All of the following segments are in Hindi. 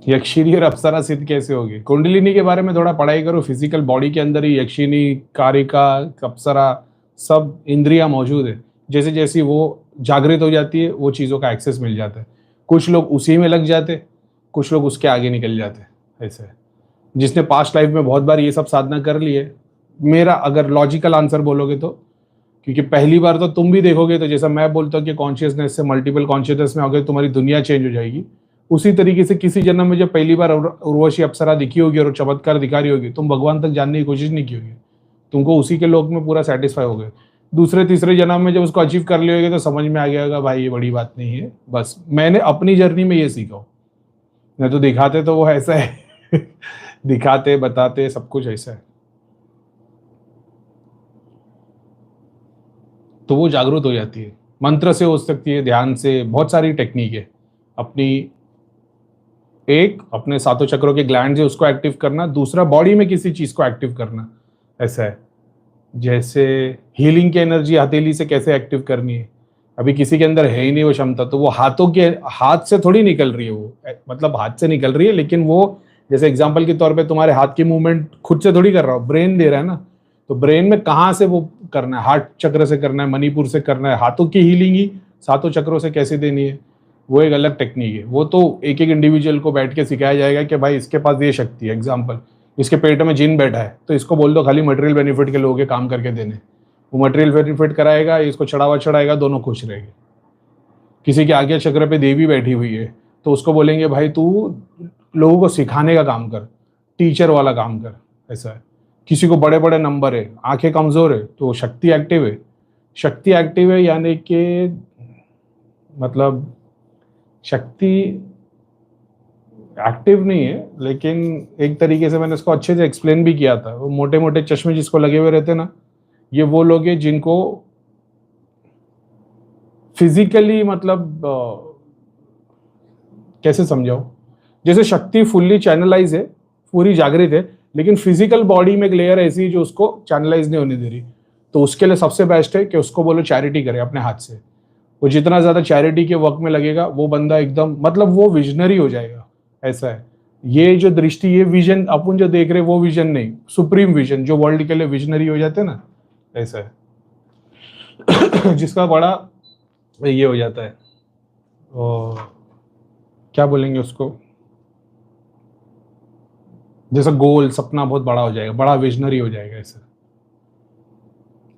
यक्षिणी और अप्सरा सिद्ध कैसे होगी? कुंडलिनी के बारे में थोड़ा पढ़ाई करो। फिजिकल बॉडी के अंदर ही यक्षिणी, कारिका, अप्सरा सब इंद्रियां मौजूद है। जैसे जैसे वो जागृत हो जाती है वो चीज़ों का एक्सेस मिल जाता है। कुछ लोग उसी में लग जाते, कुछ लोग उसके आगे निकल जाते। ऐसे है। जिसने पास्ट लाइफ में बहुत बार ये सब साधना कर ली है, मेरा अगर लॉजिकल आंसर बोलोगे तो, क्योंकि पहली बार तो तुम भी देखोगे तो जैसा मैं बोलता हूँ कि कॉन्शियसनेस से मल्टीपल कॉन्शियसनेस में हो गए, तुम्हारी दुनिया चेंज हो जाएगी। उसी तरीके से किसी जन्म में जब पहली बार उर्वशी अप्सरा दिखी होगी और चमत्कार दिखा रही होगी, तुम भगवान तक जानने की कोशिश नहीं की होगी, तुमको उसी के लोक में पूरा सेटिस्फाई हो गए। दूसरे तीसरे जन्म में जब उसको अचीव कर लियोगे तो समझ में आ गया होगा भाई ये बड़ी बात नहीं है। बस मैंने अपनी जर्नी में ये सीखा। नहीं तो दिखाते तो वो ऐसा है दिखाते बताते सब कुछ ऐसा है। तो वो जागरूक हो जाती है। मंत्र से हो सकती है, ध्यान से, बहुत सारी टेक्निक है। अपनी एक अपने सातों चक्रों के ग्लैंड है उसको एक्टिव करना, दूसरा बॉडी में किसी चीज को एक्टिव करना। ऐसा है। जैसे हीलिंग की एनर्जी हथेली से कैसे एक्टिव करनी है, अभी किसी के अंदर है ही नहीं वो क्षमता, तो वो हाथों के हाथ से थोड़ी निकल रही है वो, मतलब हाथ से निकल रही है, लेकिन वो जैसे एग्जांपल के तौर पे तुम्हारे हाथ की मूवमेंट खुद से थोड़ी कर रहा हो, ब्रेन दे रहा है ना। तो ब्रेन में कहाँ से वो करना है, हार्ट चक्र से करना है, मणिपुर से करना है। हाथों की हीलिंग ही सातों चक्रों से कैसे देनी है, वो एक अलग टेक्निक है। वो तो एक एक इंडिविजुअल को बैठ के सिखाया जाएगा कि भाई इसके पास ये शक्ति है। एग्जाम्पल, इसके पेट में जिन बैठा है तो इसको बोल दो खाली मटेरियल बेनिफिट के लोगों के काम करके देने, वो मटेरियल बेनिफिट कराएगा, इसको चढ़ावा चढ़ाएगा, दोनों खुश रहेंगे। किसी के आज्ञा चक्र पे देवी बैठी हुई है तो उसको बोलेंगे भाई तू लोगों को सिखाने का काम कर, टीचर वाला काम कर। ऐसा है। किसी को बड़े बड़े नंबर है, आंखें कमजोर है, तो शक्ति एक्टिव है। शक्ति एक्टिव है यानी कि मतलब शक्ति एक्टिव नहीं है, लेकिन एक तरीके से मैंने इसको अच्छे से एक्सप्लेन भी किया था। वो मोटे मोटे चश्मे जिसको लगे हुए रहते ना, ये वो लोग हैं जिनको फिजिकली मतलब कैसे समझाओ, जैसे शक्ति फुल्ली चैनलाइज है, पूरी जागृत है, लेकिन फिजिकल बॉडी में एक लेयर ऐसी जो उसको चैनलाइज नहीं होने दे रही। तो उसके लिए सबसे बेस्ट है कि उसको बोलो चैरिटी करे अपने हाथ से। वो जितना ज्यादा चैरिटी के वर्क में लगेगा वो बंदा एकदम मतलब वो विजनरी हो जाएगा। ऐसा है। ये जो दृष्टि, ये विजन अपन जो देख रहे हैं वो विजन नहीं, सुप्रीम विजन जो वर्ल्ड के लिए विजनरी हो जाते हैं ना, ऐसा है जिसका बड़ा ये हो जाता है, और क्या बोलेंगे उसको, जैसा गोल सपना बहुत बड़ा हो जाएगा, बड़ा विजनरी हो जाएगा। ऐसा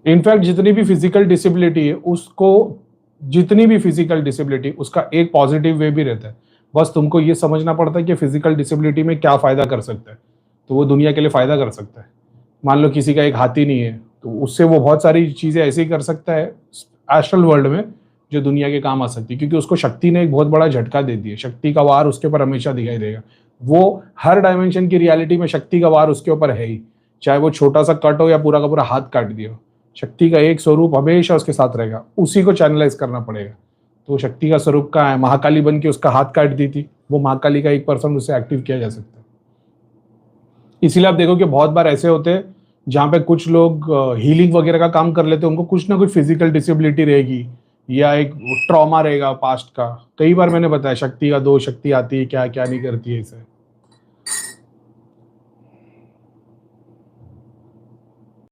इनफैक्ट जितनी भी फिजिकल डिसेबिलिटी है उसको, जितनी भी फिजिकल डिसेबिलिटी उसका एक पॉजिटिव वे भी रहता है। बस तुमको ये समझना पड़ता है कि फिजिकल डिसेबिलिटी में क्या फायदा कर सकता है, तो वो दुनिया के लिए फायदा कर सकता है। मान लो किसी का एक हाथ ही नहीं है तो उससे वो बहुत सारी चीजें ऐसी कर सकता है एस्ट्रल वर्ल्ड में जो दुनिया के काम आ सकती है, क्योंकि उसको शक्ति ने एक बहुत बड़ा झटका दे दिया। शक्ति का वार उसके ऊपर हमेशा दिखाई देगा। वो हर डायमेंशन की रियलिटी में शक्ति का वार उसके ऊपर है ही, चाहे वो छोटा सा कट हो या पूरा का पूरा हाथ काट दिया हो। शक्ति का एक स्वरूप हमेशा उसके साथ रहेगा, उसी को चैनलाइज करना पड़ेगा। तो शक्ति का स्वरूप कहाँ है, महाकाली बन के उसका हाथ काट दी थी, वो महाकाली का 1% उससे एक्टिव किया जा सकता है। इसीलिए आप देखो कि बहुत बार ऐसे होते हैं जहाँ पे कुछ लोग हीलिंग वगैरह का काम कर लेते हैं, उनको कुछ ना कुछ फिजिकल डिसेबिलिटी रहेगी या एक ट्रॉमा रहेगा पास्ट का। कई बार मैंने बताया शक्ति का दो शक्ति आती है, क्या क्या नहीं करती है। इसे